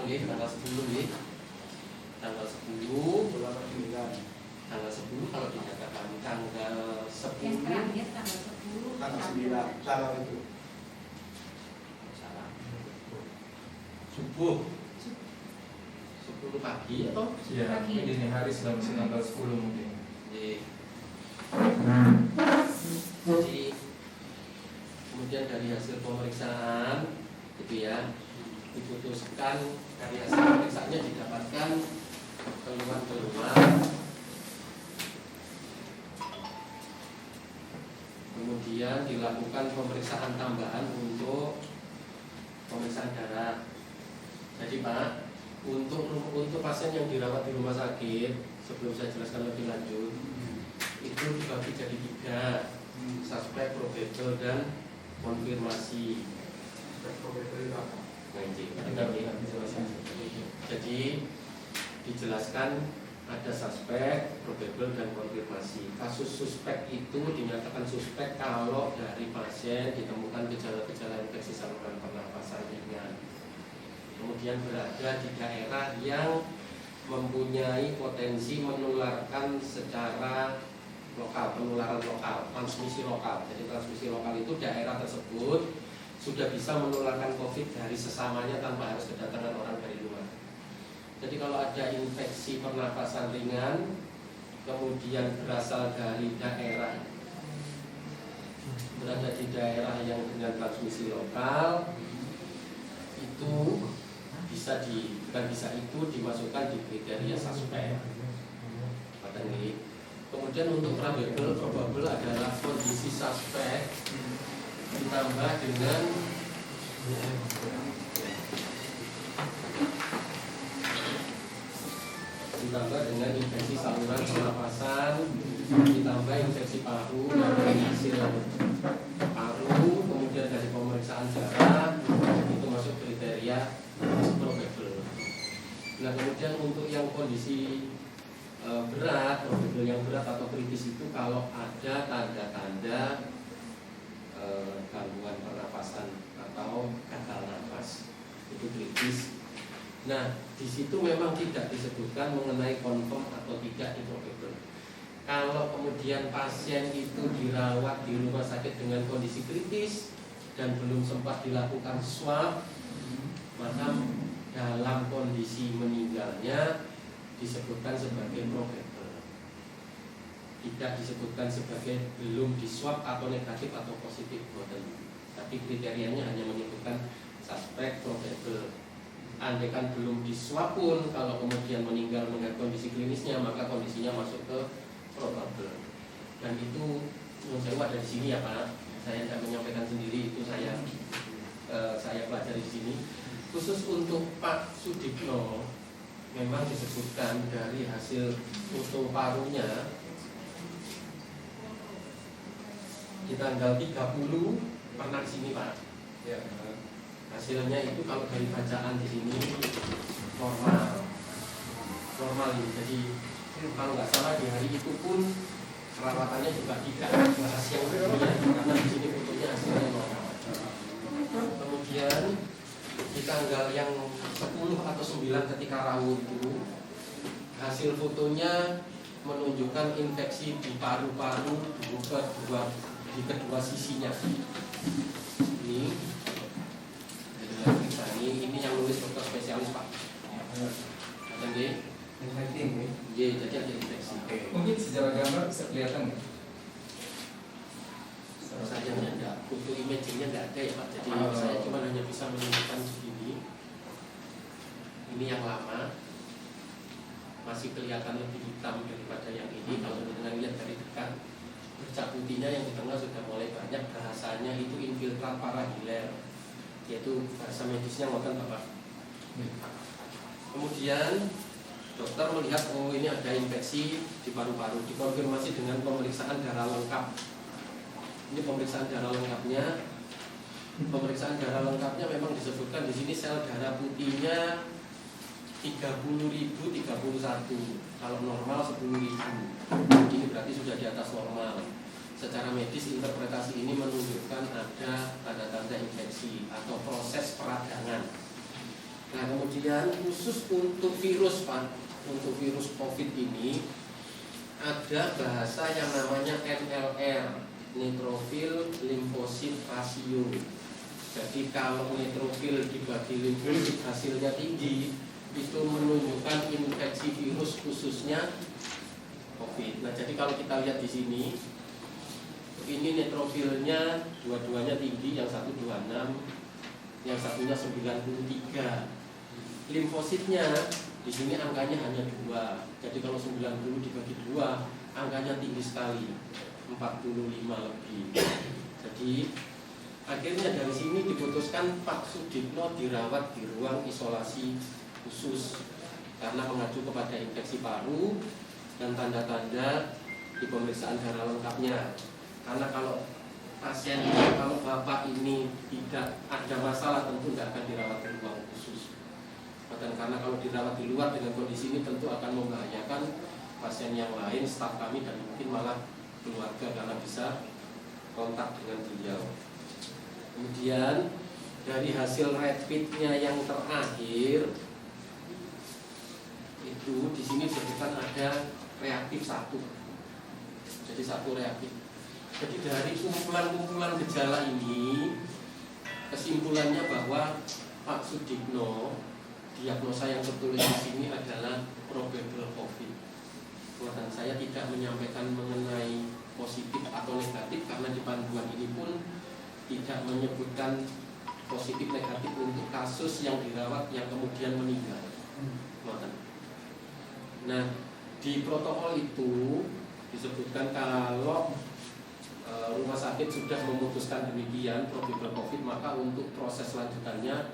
nggih, tanggal 10 nggih. Tanggal 10 tanggal 10 kalau dikatakan tanggal 10 yang terakhir tanggal 10 tanggal 9 salah itu. salah. Subuh 10 pagi atau Ya, dini hari sedang tanggal 10 mungkin. Jadi kemudian dari hasil pemeriksaan gitu ya, diputuskan dari hasil pemeriksaannya didapatkan keluhan-keluhan, kemudian dilakukan pemeriksaan tambahan untuk pemeriksaan darah. Jadi Pak, untuk pasien yang dirawat di rumah sakit, sebelum saya jelaskan lebih lanjut, itu dibagi jadi 3, suspek, probable, dan konfirmasi. Jadi dijelaskan ada suspek, probable, dan konfirmasi. Kasus suspek itu dinyatakan suspek kalau dari pasien ditemukan gejala-gejala infeksi saluran pernafasan ringan, kemudian berada di daerah yang mempunyai potensi menularkan secara lokal, penularan lokal, transmisi lokal. Jadi transmisi lokal itu daerah tersebut sudah bisa menularkan COVID dari sesamanya tanpa harus kedatangan orang dari luar. Jadi kalau ada infeksi pernapasan ringan, kemudian berasal dari daerah, berada di daerah yang dengan transmisi lokal, itu itu dimasukkan di kriteria suspek. Kemudian untuk probable adalah kondisi suspek ditambah dengan infeksi saluran pernapasan, ditambah infeksi paru dari hasil paru, kemudian dari pemeriksaan darah, itu masuk kriteria probable. Nah, kemudian untuk yang kondisi berat, probable yang berat atau kritis itu kalau ada tanda-tanda gangguan pernapasan atau gagal nafas, itu kritis. Nah, di situ memang tidak disebutkan mengenai confirm atau tidak di probable. Kalau kemudian pasien itu dirawat di rumah sakit dengan kondisi kritis dan belum sempat dilakukan swab, maka dalam kondisi meninggalnya disebutkan sebagai probable, tidak disebutkan sebagai belum diswab atau negatif atau positif boten. Tapi kriterianya hanya menyebutkan suspek, probable. Andaikan belum diswab pun, kalau kemudian meninggal melihat kondisi klinisnya, maka kondisinya masuk ke probable. Dan itu menurut saya ada di sini ya Pak. Saya tidak menyampaikan sendiri, itu saya pelajari di sini. Khusus untuk Pak Sudipno, memang disebutkan dari hasil foto parunya di tanggal 30 pernah di sini Pak. Ya. Hasilnya itu kalau dari bacaan di sini normal ini. Jadi kalau nggak salah di hari itu pun perawatannya juga tidak bahas yang berlebihan karena di sini fotonya hasilnya normal. Kemudian di tanggal yang 10 atau 9 ketika rawuh itu hasil fotonya menunjukkan infeksi di paru-paru di kedua sisinya. Ini yang nulis dokter spesialis Pak. Jadi ada infeksi. Mungkin secara gambar bisa kelihatan nggak? Sajanya enggak, foto imagingnya enggak ada ya Pak. Jadi saya cuma hanya bisa menunjukkan segini. Ini yang lama, masih kelihatan lebih hitam daripada yang ini. Kalau dengan lihat dari dekat, bercak putihnya yang di tengah sudah mulai banyak. Bahasanya itu infiltrat parahiler, yaitu bahasa medisnya ngoten Bapak. Kemudian dokter melihat ini ada infeksi di paru-paru, dikonfirmasi dengan pemeriksaan darah lengkap. Ini pemeriksaan darah lengkapnya. Pemeriksaan darah lengkapnya memang disebutkan di sini sel darah putihnya 30.031. Kalau normal 10.000. Ini berarti sudah di atas normal. Secara medis interpretasi ini menunjukkan ada tanda-tanda infeksi atau proses peradangan. Nah kemudian khusus untuk virus Pak, untuk virus COVID ini ada bahasa yang namanya NLR, neutrophil limfosit ratio. Jadi kalau neutrofil dibagi limfosit hasilnya tinggi, itu menunjukkan infeksi virus khususnya COVID. Nah jadi kalau kita lihat di sini, ini neutrofilnya dua-duanya tinggi, yang satu 26, yang satunya 93. Limfositnya di sini angkanya hanya 2. Jadi kalau 90 dibagi 2, angkanya tinggi sekali, 45 lebih. Jadi akhirnya dari sini diputuskan Pak Sudipno dirawat di ruang isolasi khusus karena mengacu kepada infeksi paru dan tanda-tanda di pemeriksaan darah lengkapnya. Karena kalau pasien ini, kalau bapak ini tidak ada masalah, tentu tidak akan dirawat di ruang khusus. Dan karena kalau dirawat di luar dengan kondisi ini tentu akan membahayakan pasien yang lain, staf kami, dan mungkin malah keluarga karena bisa kontak dengan beliau. Kemudian dari hasil rapidnya yang terakhir itu di sini disebutkan ada reaktif 1. Jadi 1 reaktif. Jadi dari kumpulan-kumpulan gejala ini kesimpulannya bahwa Pak Sudipno diagnosa yang tertulis di sini adalah probable COVID. Dan saya tidak menyampaikan mengenai positif atau negatif karena di panduan ini pun tidak menyebutkan positif negatif untuk kasus yang dirawat yang kemudian meninggal. Nah, di protokol itu disebutkan kalau rumah sakit sudah memutuskan demikian probable COVID, maka untuk proses selanjutannya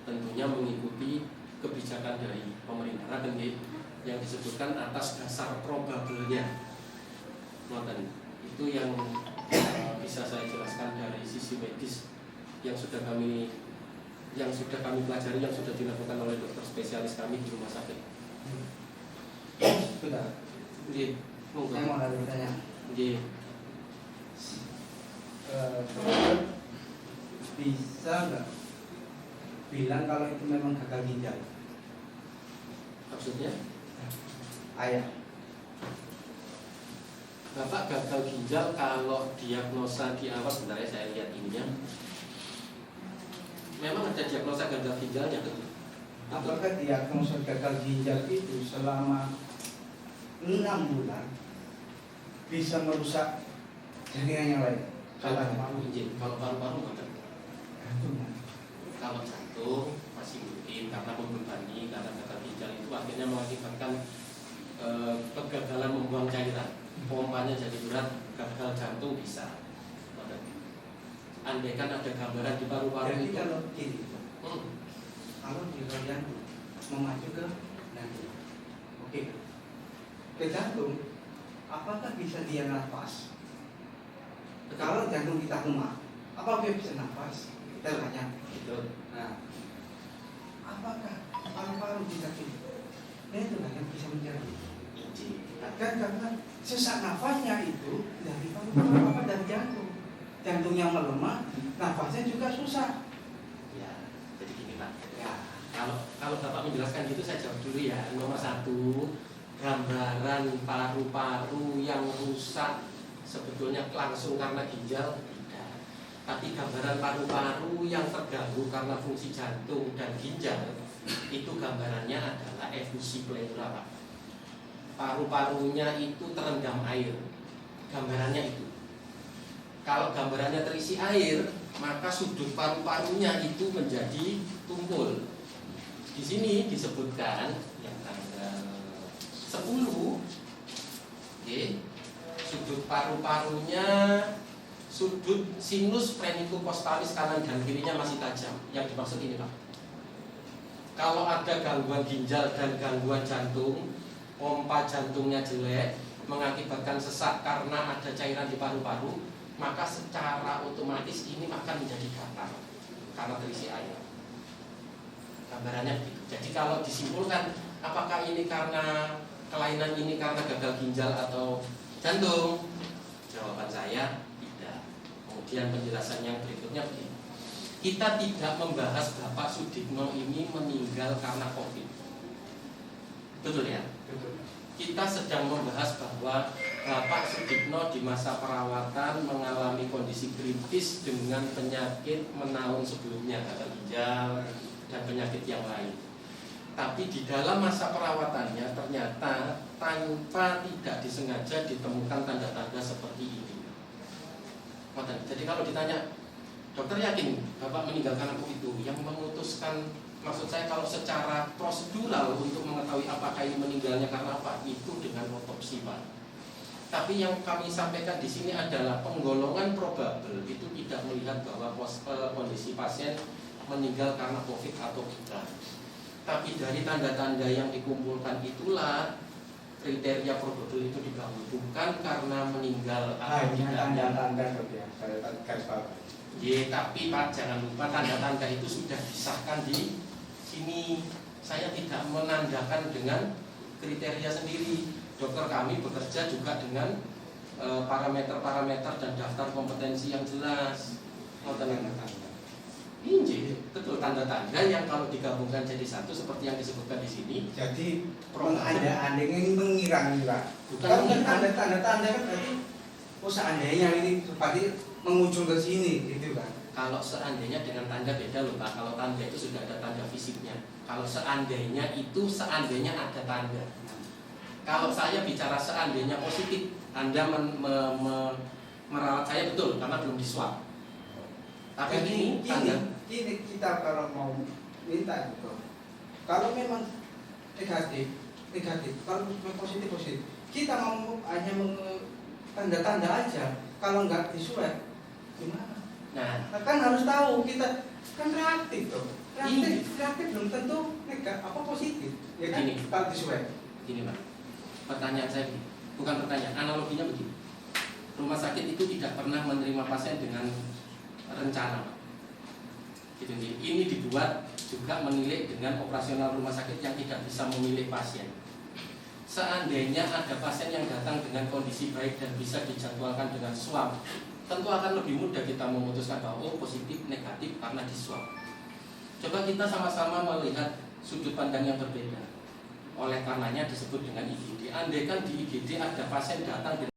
tentunya mengikuti kebijakan dari pemerintah dan yang disebutkan atas dasar probable-nya. Itu yang bisa saya jelaskan dari sisi medis yang sudah kami pelajari, yang sudah dilakukan oleh dokter spesialis kami di rumah sakit. Sudah. Saya mau ada bertanya. Bisa nggak bilang kalau itu memang gagal ginjal? Maksudnya? Ayah. Bapak gagal ginjal kalau diagnosa di awal, sebenarnya saya lihat ininya. Memang ada diagnosa gagal ginjalnya tuh. Apakah diagnosa gagal ginjal itu selama 6 bulan bisa merusak jaringan yang lain? Kalau paru-paru bukan. Gantungan. Kalau jantung masih mungkin karena membebani, karena gagal ginjal itu akhirnya mengakibatkan kegagalan membuang cairan, pompanya jadi berat, gagal jantung bisa. Andaikan ada gambaran di paru-paru Jadi itu. kalau gini, kalau di jantung memacu ke jantung, oke, ke jantung, apakah bisa dia nafas? Kalau jantung kita lemah, apa dia bisa nafas? Kita tanya. Betul. Nah, apakah paru-paru bisa ini? Nah, itu yang bisa menjadi. Dan karena sesak nafasnya itu dari paru-paru apa dari jantung. Jantungnya melemah, nafasnya juga susah. Ya, jadi gini Pak. Ya. Kalau Bapak menjelaskan gitu saya jawab dulu ya. Nomor 1, gambaran paru-paru yang rusak sebetulnya langsung karena ginjal tidak. Tapi gambaran paru-paru yang terganggu karena fungsi jantung dan ginjal itu gambarannya adalah efusi pleura Pak. Paru-parunya itu terendam air. Gambarannya itu. Kalau gambarannya terisi air, maka sudut paru-parunya itu menjadi tumpul. Di sini disebutkan yang tanggal 10, sudut paru-parunya, sudut sinus phrenicocostalis kanan dan kirinya masih tajam. Yang dimaksud ini Pak. Kalau ada gangguan ginjal dan gangguan jantung, pompa jantungnya jelek, mengakibatkan sesak karena ada cairan di paru-paru, maka secara otomatis ini akan menjadi gatal karena terisi air. Gambarannya begitu. Jadi kalau disimpulkan apakah ini karena kelainan ini karena gagal ginjal atau jantung, jawaban saya tidak. Kemudian penjelasan yang berikutnya begini. Kita tidak membahas Bapak Sudikno ini meninggal karena COVID. Betul ya? Betul. Kita sedang membahas bahwa Bapak Sudikno di masa perawatan mengalami kondisi kritis dengan penyakit menaun sebelumnya, gagal ginjal dan penyakit yang lain. Tapi di dalam masa perawatannya ternyata tanpa tidak disengaja ditemukan tanda-tanda seperti ini. Jadi kalau ditanya, dokter yakin Bapak meninggal karena COVID itu, yang memutuskan, maksud saya kalau secara prosedural untuk mengetahui apakah ini meninggalnya karena apa, itu dengan otopsi Pak. Tapi yang kami sampaikan di sini adalah penggolongan probable itu tidak melihat bahwa kondisi pasien meninggal karena COVID atau bukan. Tapi dari tanda-tanda yang dikumpulkan itulah kriteria probable itu dibangun, bukan karena meninggal atau Hanya tidak. tanda-tanda dok ya, saya garis bawah. Ya, tapi Pak jangan lupa tanda-tanda itu sudah disahkan di sini. Saya tidak menandakan dengan kriteria sendiri. Dokter kami bekerja juga dengan parameter-parameter dan daftar kompetensi yang jelas. Tanda-tanda. Ini betul tanda-tanda yang kalau digabungkan jadi satu seperti yang disebutkan di sini. Jadi mengada-ada ini mengira-ngira. Bukan Kalau mengira. tanda-tanda kan berarti oh seandainya ini berarti mengujung ke sini gitu kan. Kalau seandainya dengan tanda beda loh Pak. Kalau tanda itu sudah ada tanda fisiknya. Kalau seandainya itu seandainya ada tanda. Kalau saya bicara seandainya positif, Anda merawat saya betul karena belum diswab. Tapi ini tanda. Ini kita kalau mau minta gitu. Kalau memang negatif, kalau positif, kita mau hanya tanda-tanda aja. Kalau nggak disuai, gimana? Nah, Kan harus tahu kita kan reaktif tuh. Reaktif belum tentu negatif apa positif. Ya kan? Gini. Kalau disuai. gini Pak. Pertanyaan saya begini. Bukan pertanyaan, analoginya begini. Rumah sakit itu tidak pernah menerima pasien dengan rencana Pak. Gitu, ini dibuat juga menilik dengan operasional rumah sakit yang tidak bisa memilih pasien. Seandainya ada pasien yang datang dengan kondisi baik dan bisa dijadwalkan dengan swab, tentu akan lebih mudah kita memutuskan bahwa oh positif negatif karena di swab. Coba kita sama-sama melihat sudut pandang yang berbeda. Oleh karenanya disebut dengan IGD. Andaikan di IGD ada pasien datang dengan